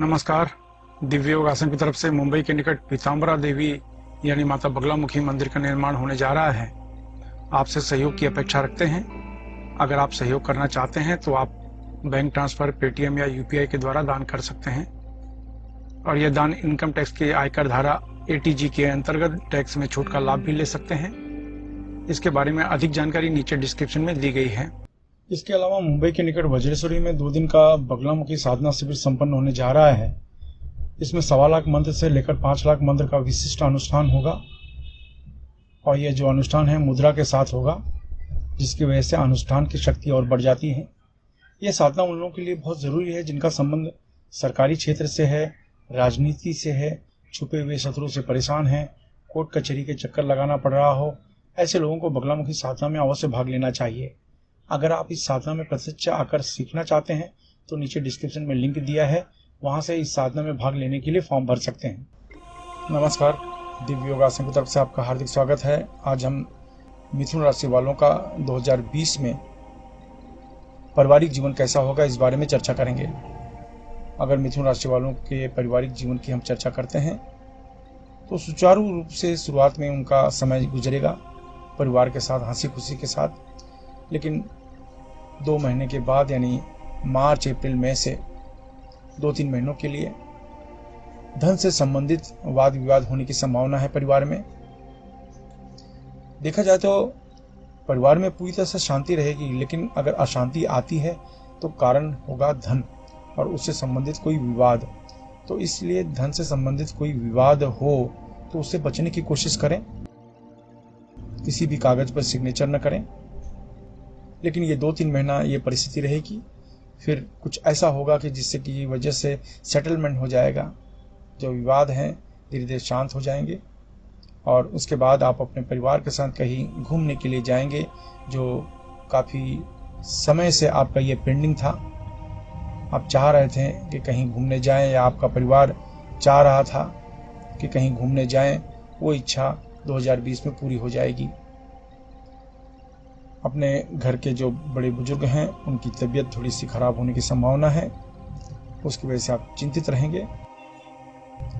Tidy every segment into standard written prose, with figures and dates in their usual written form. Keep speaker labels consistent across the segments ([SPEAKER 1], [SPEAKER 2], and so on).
[SPEAKER 1] नमस्कार। दिव्य योगासन की तरफ से मुंबई के निकट पीताम्बरा देवी यानी माता बगलामुखी मंदिर का निर्माण होने जा रहा है। आपसे सहयोग की अपेक्षा रखते हैं। अगर आप सहयोग करना चाहते हैं तो आप बैंक ट्रांसफर, पेटीएम या यूपीआई के द्वारा दान कर सकते हैं और यह दान इनकम टैक्स के आयकर धारा एटीजी के अंतर्गत टैक्स में छूट का लाभ भी ले सकते हैं। इसके बारे में अधिक जानकारी नीचे डिस्क्रिप्शन में दी गई है। इसके अलावा मुंबई के निकट वज्रेश्वरी में 2 दिन का बगलामुखी साधना शिविर संपन्न होने जा रहा है। इसमें 1.25 लाख मंत्र से लेकर 5 लाख मंत्र का विशिष्ट अनुष्ठान होगा और यह जो अनुष्ठान है मुद्रा के साथ होगा, जिसकी वजह से अनुष्ठान की शक्ति और बढ़ जाती है। यह साधना उन लोगों के लिए बहुत ज़रूरी है जिनका संबंध सरकारी क्षेत्र से है, राजनीति से है, छुपे हुए शत्रु से परेशान है, कोर्ट कचहरी के चक्कर लगाना पड़ रहा हो। ऐसे लोगों को बगलामुखी साधना में अवश्य भाग लेना चाहिए। अगर आप इस साधना में प्रत्यक्ष आकर सीखना चाहते हैं तो नीचे डिस्क्रिप्शन में लिंक दिया है, वहां से इस साधना में भाग लेने के लिए फॉर्म भर सकते हैं। नमस्कार, दिव्य योगासन की तरफ से आपका हार्दिक स्वागत है। आज हम मिथुन राशि वालों का 2020 में पारिवारिक जीवन कैसा होगा इस बारे में चर्चा करेंगे। अगर मिथुन राशि वालों के पारिवारिक जीवन की हम चर्चा करते हैं तो सुचारू रूप से शुरुआत में उनका समय गुजरेगा परिवार के साथ, हंसी खुशी के साथ। लेकिन 2 महीने के बाद यानी मार्च, अप्रैल, मई से 2-3 महीनों के लिए धन से संबंधित वाद विवाद होने की संभावना है परिवार में। देखा जाए तो परिवार में पूरी तरह से शांति रहेगी, लेकिन अगर अशांति आती है तो कारण होगा धन और उससे संबंधित कोई विवाद। तो इसलिए धन से संबंधित कोई विवाद हो तो उससे बचने की कोशिश करें, किसी भी कागज पर सिग्नेचर न करें। लेकिन ये 2-3 महीना ये परिस्थिति रहेगी, फिर कुछ ऐसा होगा कि जिससे की वजह से सेटलमेंट हो जाएगा, जो विवाद हैं धीरे धीरे शांत हो जाएंगे और उसके बाद आप अपने परिवार के साथ कहीं घूमने के लिए जाएंगे, जो काफ़ी समय से आपका ये पेंडिंग था। आप चाह रहे थे कि कहीं घूमने जाएं या आपका परिवार चाह रहा था कि कहीं घूमने जाएं, वो इच्छा 2020 में पूरी हो जाएगी। अपने घर के जो बड़े बुजुर्ग हैं उनकी तबीयत थोड़ी सी खराब होने की संभावना है, उसकी वजह से आप चिंतित रहेंगे।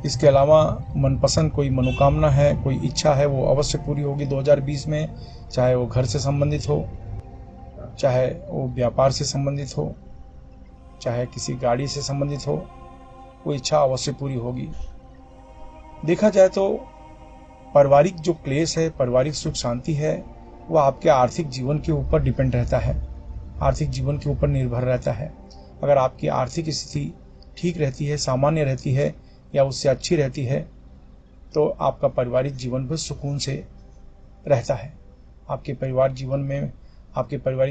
[SPEAKER 1] इसके अलावा मनपसंद कोई मनोकामना है, कोई इच्छा है, वो अवश्य पूरी होगी 2020 में, चाहे वो घर से संबंधित हो, चाहे वो व्यापार से संबंधित हो, चाहे किसी गाड़ी से संबंधित हो, वो इच्छा अवश्य पूरी होगी। देखा जाए तो पारिवारिक जो क्लेश है, पारिवारिक सुख शांति है, वो आपके आर्थिक जीवन के ऊपर डिपेंड रहता है, आर्थिक जीवन के ऊपर निर्भर रहता है। अगर आपकी आर्थिक स्थिति ठीक रहती है, सामान्य रहती है या उससे अच्छी रहती है तो आपका पारिवारिक जीवन भी सुकून से रहता है। आपके पारिवारिक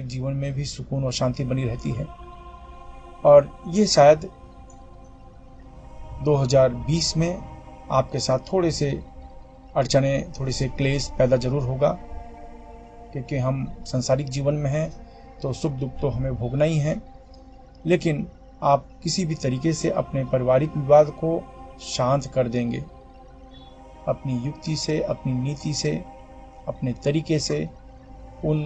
[SPEAKER 1] जीवन में भी सुकून और शांति बनी रहती है। और ये शायद 2020 में आपके साथ थोड़े से अड़चने, थोड़े से क्लेश पैदा जरूर होगा, क्योंकि हम सांसारिक जीवन में हैं तो सुख दुख तो हमें भोगना ही है। लेकिन आप किसी भी तरीके से अपने पारिवारिक विवाद को शांत कर देंगे, अपनी युक्ति से, अपनी नीति से, अपने तरीके से उन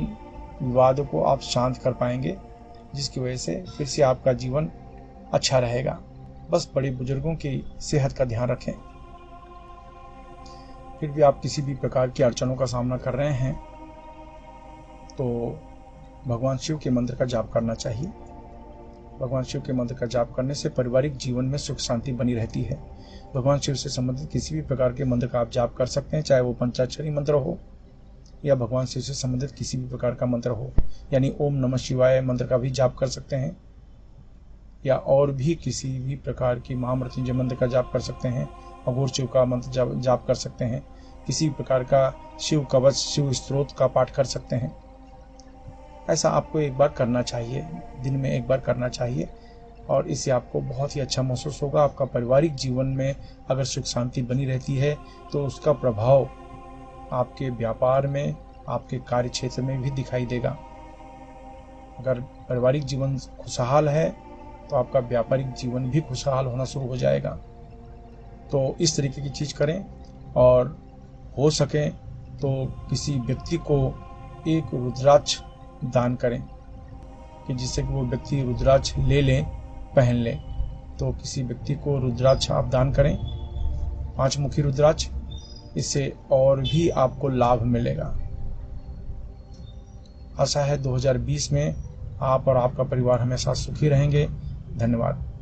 [SPEAKER 1] विवादों को आप शांत कर पाएंगे, जिसकी वजह से फिर से आपका जीवन अच्छा रहेगा। बस बड़े बुजुर्गों की सेहत का ध्यान रखें। फिर भी आप किसी भी प्रकार की अड़चनों का सामना कर रहे हैं तो भगवान शिव के मंत्र का जाप करना चाहिए। भगवान शिव के मंत्र का जाप करने से पारिवारिक जीवन में सुख शांति बनी रहती है। भगवान शिव से संबंधित किसी भी प्रकार के मंत्र का आप जाप कर सकते हैं, चाहे वो पंचाक्षरी मंत्र हो या भगवान शिव से संबंधित किसी भी प्रकार का मंत्र हो, यानी ओम नमः शिवाय मंत्र का भी जाप कर सकते हैं या और भी किसी भी प्रकार की महामृत्युंजय मंत्र का जाप कर सकते हैं, अघोर शिव का मंत्र जाप कर सकते हैं, किसी भी प्रकार का शिव कवच, शिव स्तोत्र का पाठ कर सकते हैं। ऐसा आपको एक बार करना चाहिए, दिन में एक बार करना चाहिए और इससे आपको बहुत ही अच्छा महसूस होगा। आपका पारिवारिक जीवन में अगर सुख शांति बनी रहती है तो उसका प्रभाव आपके व्यापार में, आपके कार्य क्षेत्र में भी दिखाई देगा। अगर पारिवारिक जीवन खुशहाल है तो आपका व्यापारिक जीवन भी खुशहाल होना शुरू हो जाएगा। तो इस तरीके की चीज़ करें और हो सके तो किसी व्यक्ति को एक रुद्राक्ष दान करें कि जिससे कि वो व्यक्ति रुद्राक्ष ले लें, पहन लें। तो किसी व्यक्ति को रुद्राक्ष आप दान करें, 5 मुखी रुद्राक्ष, इससे और भी आपको लाभ मिलेगा। आशा है 2020 में आप और आपका परिवार हमेशा सुखी रहेंगे। धन्यवाद।